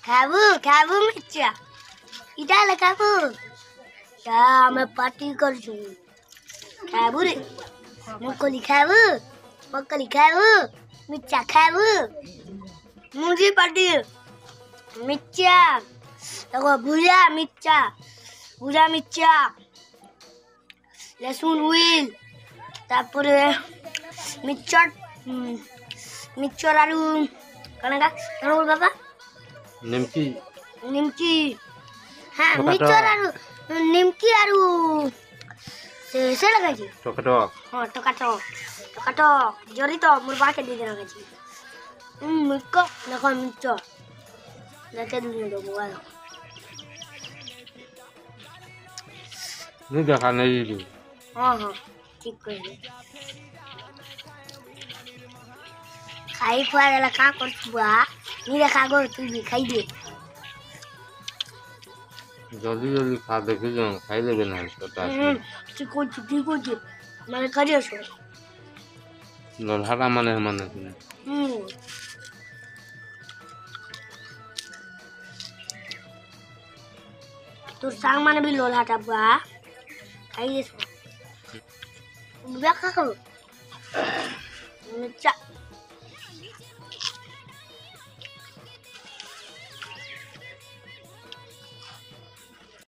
খাবো খাবো মির্চা এটা খাবো তা আমি পার্টি করছি খাবো রে মুকলি খাবো মির্চা খাবো মুজি পার্টি মির্চা দেখো ভুজা মির্চা লসুন উইল তারপরে মিক্সচার আলু কানাকা কেন বল বাবা নিমকি হ্যাঁ মিক্সচার আলু নিমকি আলু সে লাগাইছি টকাটো জরি তো মোর বাকে দিয়ে লাগাইছি মিক্ক দেখো মিক্সচার দেখে দিয়ে দেবো ভালো দেখা নেই হ্যাঁ ঠিক করে খাই খুয়া গেলে কা করছি বা নিরে খাগো তুই খাই দে জলদি জলদি খা দেখে যাও খাই দেবে না ঠিক করছি মানে কাজে লড়াটা মানে তোর সাং মানে বি লোলাটা বা খাই দে খাবো